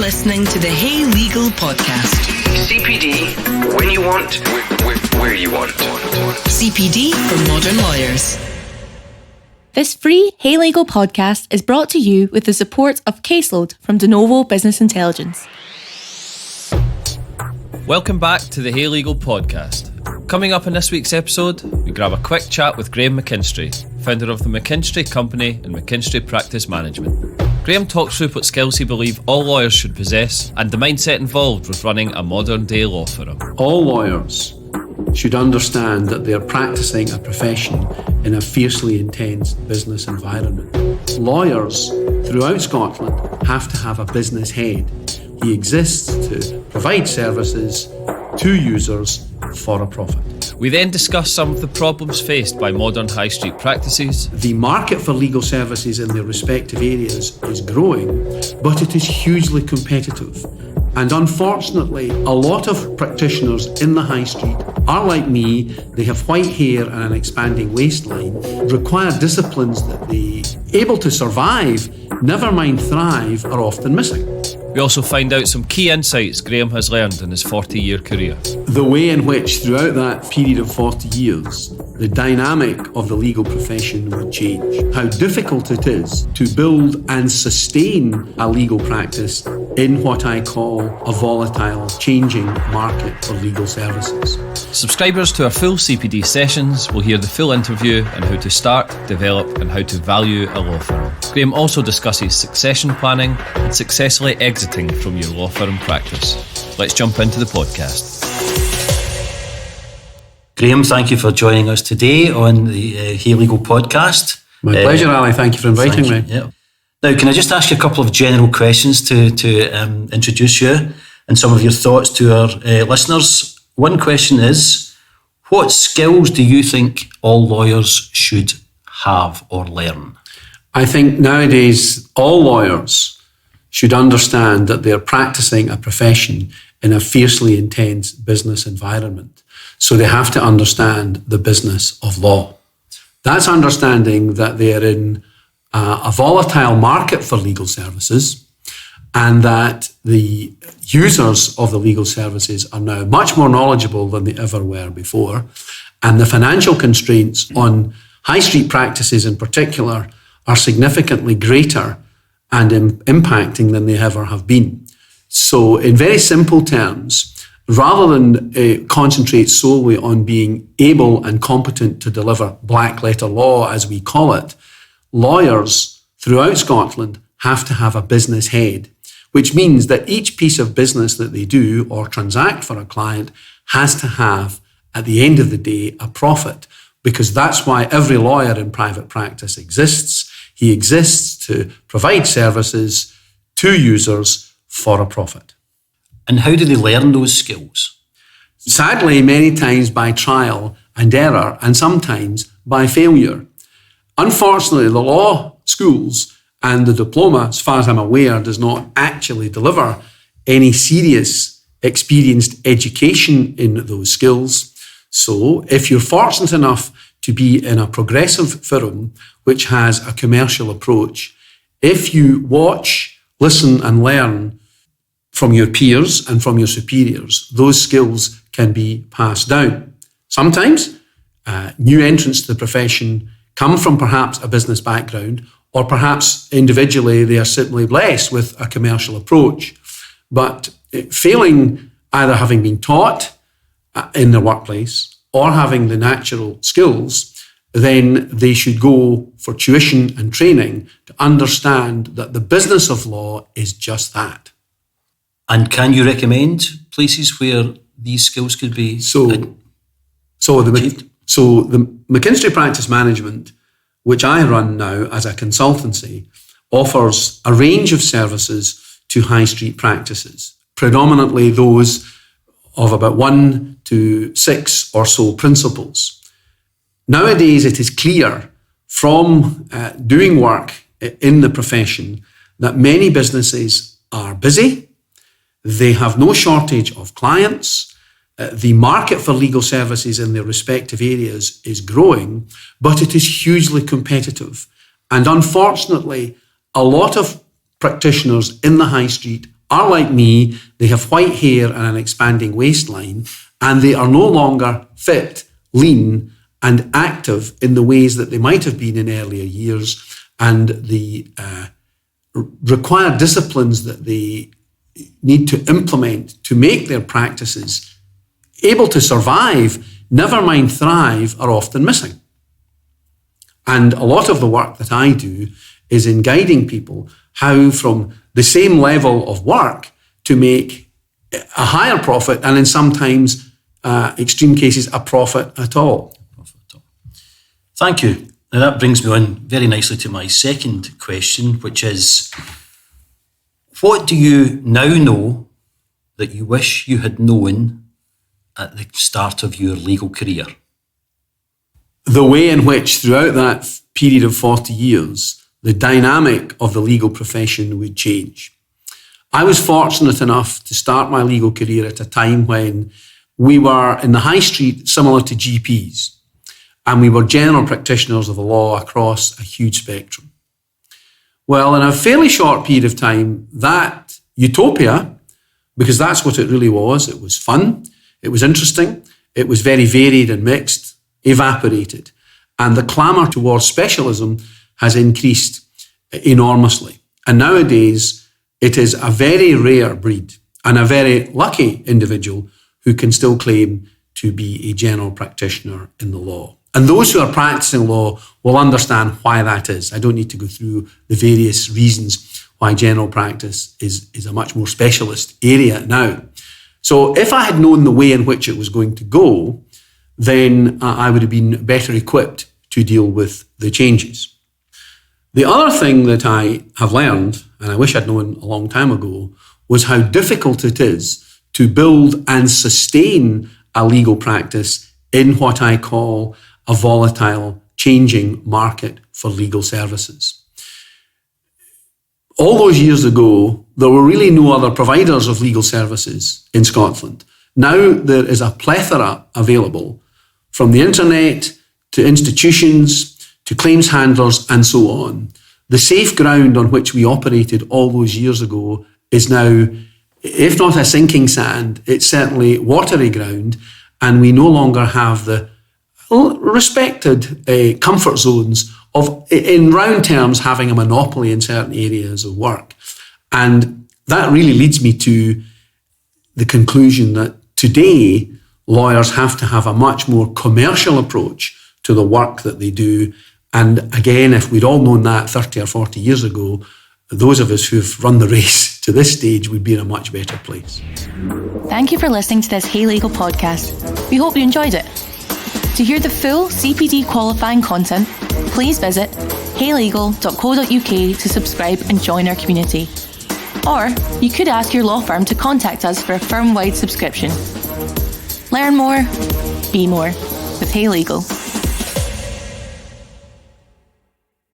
listening to the Hey Legal podcast. CPD, when you want, where you want. CPD for modern lawyers. This free Hey Legal podcast is brought to you with the support of CaseLoad from Denovo Business Intelligence. Welcome back to the Hey Legal podcast. Coming up in this week's episode, we grab a quick chat with Graeme McKinstry, founder of the McKinstry Company and McKinstry Practice Management. Graeme talks through what skills he believes all lawyers should possess and the mindset involved with running a modern-day law firm. All lawyers should understand that they are practicing a profession in a fiercely intense business environment. Lawyers throughout Scotland have to have a business head. He exists to provide services to users for a profit. We then discuss some of the problems faced by modern high street practices. The market for legal services in their respective areas is growing, but it is hugely competitive. And unfortunately, a lot of practitioners in the high street are like me. They have white hair and an expanding waistline, require disciplines that they, able to survive, never mind thrive, are often missing. We also find out some key insights Graeme has learned in his 40-year career. The way in which, throughout that period of 40 years, the dynamic of the legal profession would change. How difficult it is to build and sustain a legal practice in what I call a volatile, changing market for legal services. Subscribers to our full CPD sessions will hear the full interview on how to start, develop and how to value a law firm. Graeme also discusses succession planning and successfully exiting from your law firm practice. Let's jump into the podcast. Graeme, thank you for joining us today on the Hey Legal podcast. My pleasure, Ali. Thank you for inviting me. Yeah. Now, can I just ask you a couple of general questions to introduce you and some of your thoughts to our listeners? One question is, what skills do you think all lawyers should have or learn? I think nowadays all lawyers should understand that they're practicing a profession in a fiercely intense business environment. So they have to understand the business of law. That's understanding that they're in a volatile market for legal services and that the users of the legal services are now much more knowledgeable than they ever were before. And the financial constraints on high street practices in particular are significantly greater and impacting than they ever have been. So in very simple terms, rather than concentrate solely on being able and competent to deliver black letter law, as we call it, lawyers throughout Scotland have to have a business head, which means that each piece of business that they do or transact for a client has to have, at the end of the day, a profit, because that's why every lawyer in private practice exists. He exists to provide services to users for a profit. And how do they learn those skills? Sadly, many times by trial and error, and sometimes by failure. Unfortunately, the law schools and the diploma, as far as I'm aware, does not actually deliver any serious, experienced education in those skills. So if you're fortunate enough to be in a progressive firm which has a commercial approach, if you watch, listen and learn from your peers and from your superiors, those skills can be passed down. Sometimes new entrants to the profession come from perhaps a business background, or perhaps individually they are simply blessed with a commercial approach. But failing either having been taught in their workplace or having the natural skills, then they should go for tuition and training to understand that the business of law is just that. And can you recommend places where these skills could be So the McKinstry Practice Management, which I run now as a consultancy, offers a range of services to high street practices, predominantly those of about 1 to 6 or so principals. Nowadays, it is clear from doing work in the profession that many businesses are busy. They have no shortage of clients. The market for legal services in their respective areas is growing, but it is hugely competitive. And unfortunately, a lot of practitioners in the high street are like me, they have white hair and an expanding waistline, and they are no longer fit, lean, and active in the ways that they might have been in earlier years, and the required disciplines that they need to implement to make their practices able to survive, never mind thrive, are often missing. And a lot of the work that I do is in guiding people how from the same level of work to make a higher profit, and in sometimes extreme cases, a profit at all. Thank you. Now that brings me on very nicely to my second question, which is, what do you now know that you wish you had known at the start of your legal career? The way in which throughout that period of 40 years, the dynamic of the legal profession would change. I was fortunate enough to start my legal career at a time when we were in the high street similar to GPs, and we were general practitioners of the law across a huge spectrum. Well, in a fairly short period of time, that utopia, because that's what it really was, it was fun, it was interesting, it was very varied and mixed, evaporated. And the clamour towards specialism has increased enormously. And nowadays, it is a very rare breed and a very lucky individual who can still claim to be a general practitioner in the law. And those who are practicing law will understand why that is. I don't need to go through the various reasons why general practice is a much more specialist area now. So if I had known the way in which it was going to go, then I would have been better equipped to deal with the changes. The other thing that I have learned, and I wish I'd known a long time ago, was how difficult it is to build and sustain a legal practice in what I call a volatile, changing market for legal services. All those years ago, there were really no other providers of legal services in Scotland. Now there is a plethora available, from the internet to institutions to claims handlers and so on. The safe ground on which we operated all those years ago is now, if not a sinking sand, it's certainly watery ground, and we no longer have the respected comfort zones of, in round terms, having a monopoly in certain areas of work. And that really leads me to the conclusion that today, lawyers have to have a much more commercial approach to the work that they do. And again, if we'd all known that 30 or 40 years ago, those of us who've run the race to this stage would be in a much better place. Thank you for listening to this Hey Legal podcast. We hope you enjoyed it. To hear the full CPD qualifying content, please visit heylegal.co.uk to subscribe and join our community. Or you could ask your law firm to contact us for a firm-wide subscription. Learn more, be more with Hey Legal.